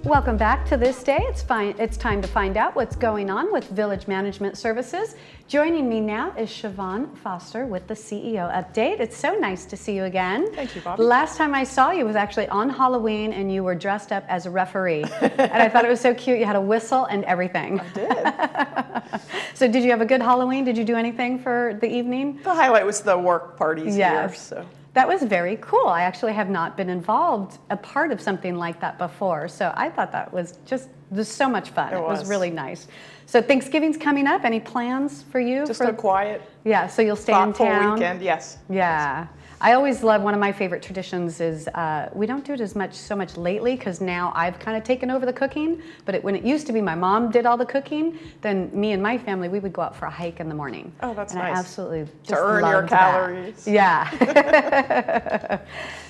Welcome back to This Day. It's time to find out what's going on with Village Management Services. Joining me now is Siobhan Foster with the CEO Update. It's so nice to see you again. Thank you, Bobby. Last time I saw you was actually on Halloween and you were dressed up as a referee. And I thought it was so cute. You had a whistle and everything. I did. So did you have a good Halloween? Did you do anything for the evening? The highlight was the work parties here. So. That was very cool. I actually have not been involved, a part of something like that before. So I thought that was just so much fun. It was really nice. So Thanksgiving's coming up. Any plans for you? Just a quiet, yeah, so you'll stay in town? weekend, yes. Yeah. I always love, one of my favorite traditions is, we don't do it so much lately because now I've kind of taken over the cooking, but when it used to be my mom did all the cooking, then me and my family, we would go out for a hike in the morning. Oh, that's and nice. I absolutely just to earn your calories. That. Yeah.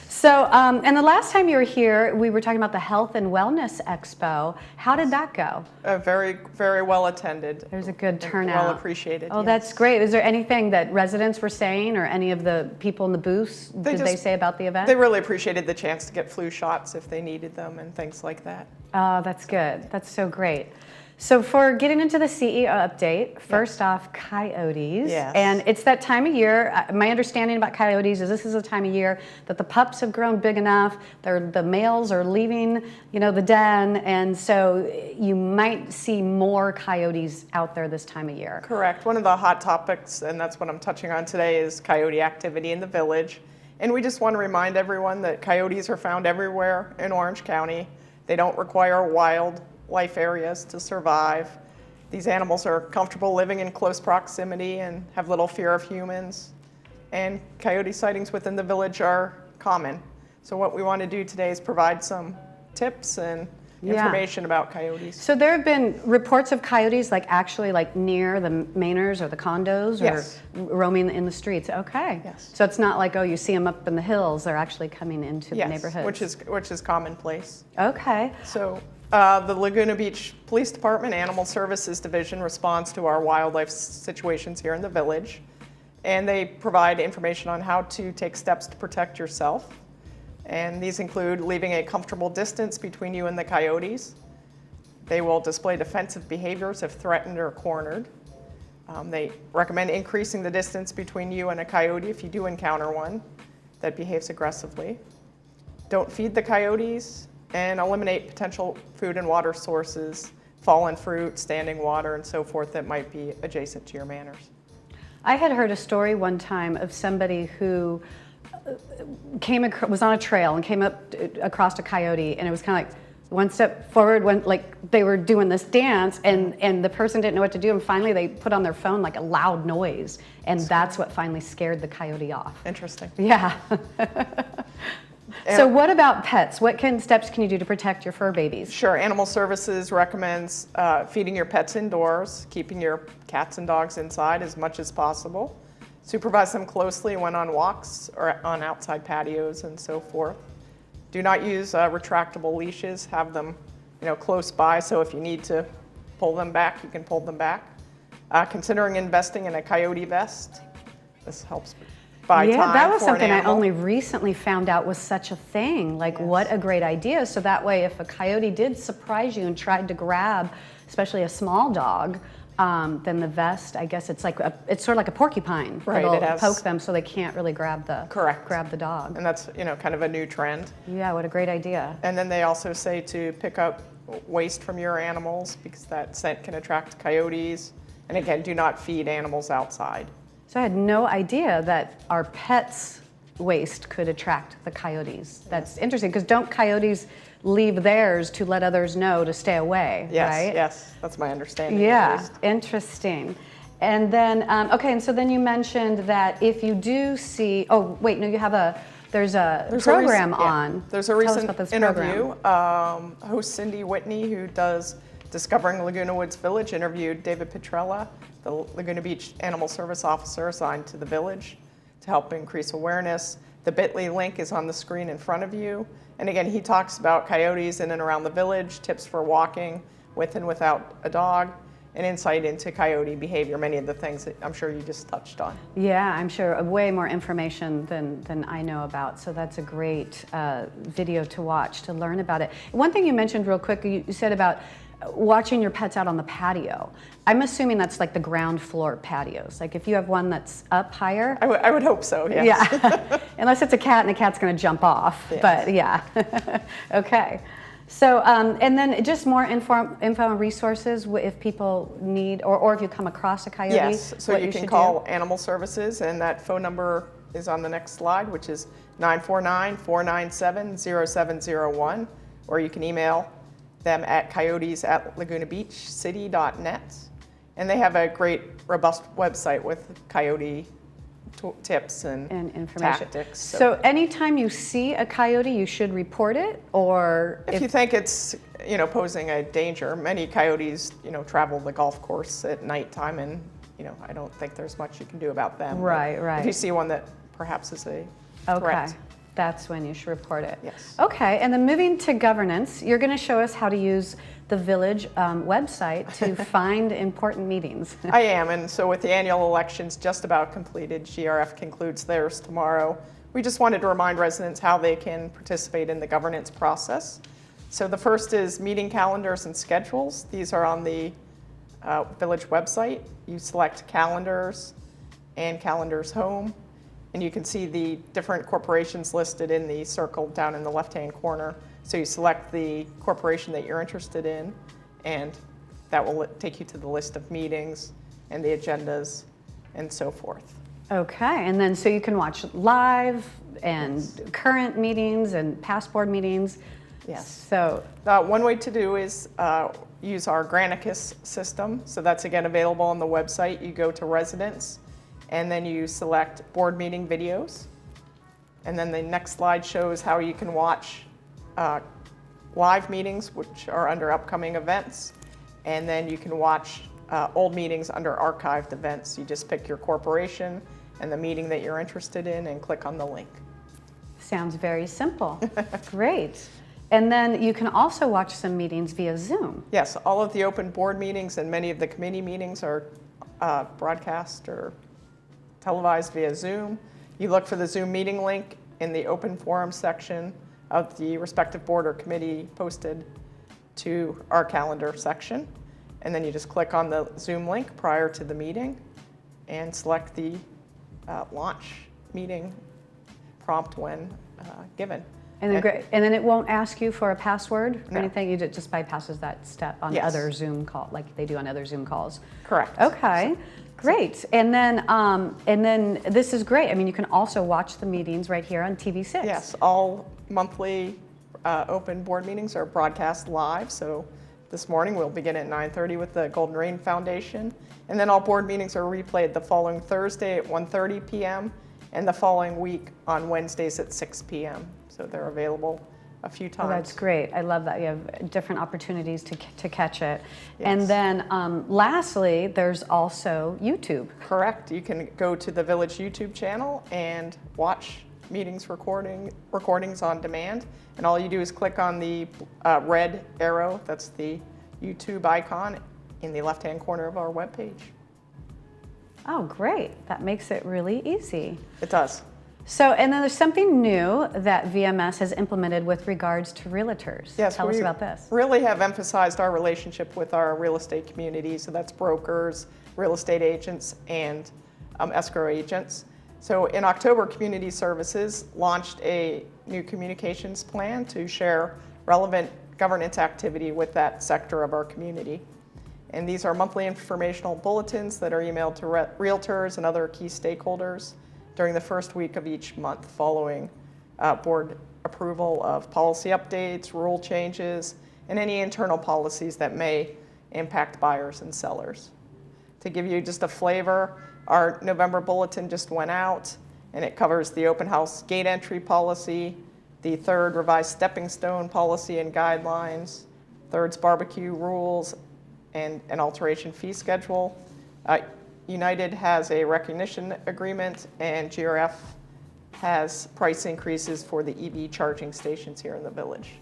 So, and the last time you were here, we were talking about the Health and Wellness Expo. How did that go? Very, very well attended. There was a good turnout. Well appreciated. Oh, yes. That's great. Is there anything that residents were saying or any of the people in the booths, did they say about the event? They really appreciated the chance to get flu shots if they needed them and things like that. Oh, that's good. That's so great. So for getting into the CEO update, first off, coyotes. Yes. And it's that time of year. My understanding about coyotes is this is a time of year that the pups have grown big enough, the males are leaving, the den, and so you might see more coyotes out there this time of year. Correct. One of the hot topics, and that's what I'm touching on today, is coyote activity in the village. And we just want to remind everyone that coyotes are found everywhere in Orange County. They don't require wildlife areas to survive. These animals are comfortable living in close proximity and have little fear of humans. And coyote sightings within the village are common. So what we want to do today is provide some tips and information about coyotes. So there have been reports of coyotes actually near the manors or the condos Yes. or roaming in the streets. Okay. Yes. So it's not like, oh, you see them up in the hills. They're actually coming into the Yes, neighborhoods. which is commonplace. Okay. So the Laguna Beach Police Department Animal Services Division responds to our wildlife situations here in the village, and they provide information on how to take steps to protect yourself. And these include leaving a comfortable distance between you and the coyotes. They will display defensive behaviors if threatened or cornered. They recommend increasing the distance between you and a coyote if you do encounter one that behaves aggressively. Don't feed the coyotes, and eliminate potential food and water sources, fallen fruit, standing water, and so forth that might be adjacent to your manors. I had heard a story one time of somebody who was on a trail and came across a coyote, and it was kind of like one step forward, they were doing this dance, and the person didn't know what to do, and finally they put on their phone a loud noise, and that's what finally scared the coyote off. Interesting. Yeah. So what about pets? What steps can you do to protect your fur babies? Sure. Animal Services recommends feeding your pets indoors, keeping your cats and dogs inside as much as possible. Supervise them closely when on walks or on outside patios and so forth. Do not use retractable leashes. Have them, close by, so if you need to pull them back, you can pull them back. Considering investing in a coyote vest. This helps buy time that was for something an I animal. only recently found out was such a thing. What a great idea. So that way, if a coyote did surprise you and tried to grab, especially a small dog, then the vest, I guess it's sort of like a porcupine. Right, It'll poke them so they can't really grab the dog. And that's kind of a new trend. Yeah, what a great idea. And then they also say to pick up waste from your animals because that scent can attract coyotes. And again, do not feed animals outside. So I had no idea that our pets' waste could attract the coyotes. That's interesting, because don't coyotes leave theirs to let others know to stay away, Yes, right? yes, that's my understanding. Yeah, interesting. And then, and so then you mentioned that if you do see, you have there's a program on. There's a recent interview. Host Cindy Whitney, who does Discovering Laguna Woods Village, interviewed David Petrella, the Laguna Beach Animal Service Officer assigned to the village to help increase awareness. The bit.ly link is on the screen in front of you. And again, he talks about coyotes in and around the village, tips for walking with and without a dog, an insight into coyote behavior, many of the things that I'm sure you just touched on. Yeah, I'm sure way more information than I know about. So that's a great video to watch to learn about it. One thing you mentioned real quick, you said about watching your pets out on the patio. I'm assuming that's like the ground floor patios. Like if you have one that's up higher. I would hope so, yes. Yeah, unless it's a cat and the cat's going to jump off. Yes. But yeah, okay. So, and then just more info and resources if people need, or if you come across a coyote. Yes, so you can call Animal Services, and that phone number is on the next slide, which is 949-497-0701, or you can email them at coyotes@lagunabeachcity.net. And they have a great, robust website with coyote tips and information. tactics. So anytime you see a coyote, you should report it, or if you think it's posing a danger. Many coyotes travel the golf course at nighttime, and I don't think there's much you can do about them. Right. If you see one that perhaps is a okay, threat, that's when you should report it. Yes. Okay, and then moving to governance, you're going to show us how to use the village website to find important meetings. I am, and so with the annual elections just about completed, GRF concludes theirs tomorrow. We just wanted to remind residents how they can participate in the governance process. So the first is meeting calendars and schedules. These are on the village website. You select calendars and calendars home, and you can see the different corporations listed in the circle down in the left-hand corner. So you select the corporation that you're interested in, and that will take you to the list of meetings and the agendas and so forth. Okay, and then so you can watch live and current meetings and past board meetings. Yes. So one way to do is use our Granicus system. So that's again available on the website. You go to residents, and then you select board meeting videos. And then the next slide shows how you can watch live meetings, which are under upcoming events. And then you can watch old meetings under archived events. You just pick your corporation and the meeting that you're interested in and click on the link. sounds very simple. Great. And then you can also watch some meetings via Zoom. Yes, all of the open board meetings and many of the committee meetings are broadcast or televised via Zoom. You look for the Zoom meeting link in the open forum section of the respective board or committee posted to our calendar section. And then you just click on the Zoom link prior to the meeting and select the launch meeting prompt when given. And then, great. And then it won't ask you for a password or No. anything. You just bypasses that step on Yes. other Zoom call, like they do on other Zoom calls. Correct. Okay, great. And then this is great. I mean, you can also watch the meetings right here on TV6. Yes, all monthly open board meetings are broadcast live. So this morning we'll begin at 9:30 with the Golden Rain Foundation. And then all board meetings are replayed the following Thursday at 1:30 p.m. and the following week on Wednesdays at 6 p.m. So they're available a few times. Oh, that's great. I love that. You have different opportunities to catch it. Yes. And then lastly, there's also YouTube. Correct. You can go to the Village YouTube channel and watch meetings recordings on demand. And all you do is click on the red arrow, that's the YouTube icon in the left-hand corner of our webpage. Oh, great. That makes it really easy. It does. So, and then there's something new that VMS has implemented with regards to realtors. Yes, Tell us we about this. really have emphasized our relationship with our real estate community. So that's brokers, real estate agents, and escrow agents. So in October, Community Services launched a new communications plan to share relevant governance activity with that sector of our community. And these are monthly informational bulletins that are emailed to realtors and other key stakeholders during the first week of each month following board approval of policy updates, rule changes, and any internal policies that may impact buyers and sellers. To give you just a flavor, our November bulletin just went out, and it covers the open house gate entry policy, the third revised stepping stone policy and guidelines, third's barbecue rules, and an alteration fee schedule. United has a recognition agreement, and GRF has price increases for the EV charging stations here in the village.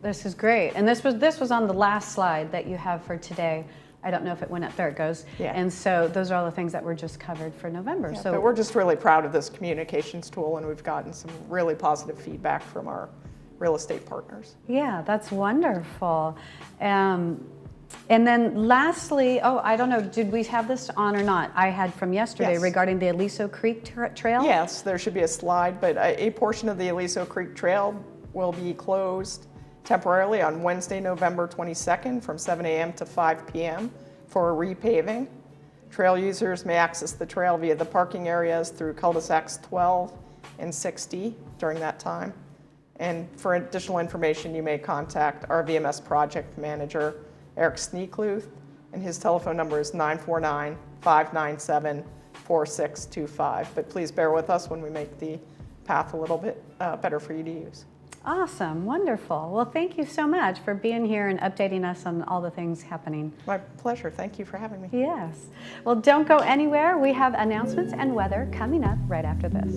This is great. And this was on the last slide that you have for today. I don't know if it went up. There it goes. Yeah. And so those are all the things that were just covered for November. Yeah, so but we're just really proud of this communications tool, and we've gotten some really positive feedback from our real estate partners. yeah, that's wonderful. And then lastly, oh, I don't know, did we have this on or not? I had from yesterday Yes. regarding the Aliso Creek Trail. Yes, there should be a slide, but a portion of the Aliso Creek Trail will be closed temporarily on Wednesday, November 22nd from 7 a.m. to 5 p.m. for repaving. Trail users may access the trail via the parking areas through cul-de-sacs 12 and 60 during that time. And for additional information, you may contact our VMS project manager, Eric Sneekluth, and his telephone number is 949-597-4625. But please bear with us when we make the path a little bit better for you to use. Awesome, wonderful. Well, thank you so much for being here and updating us on all the things happening. My pleasure. Thank you for having me. Yes. Well, don't go anywhere. We have announcements and weather coming up right after this.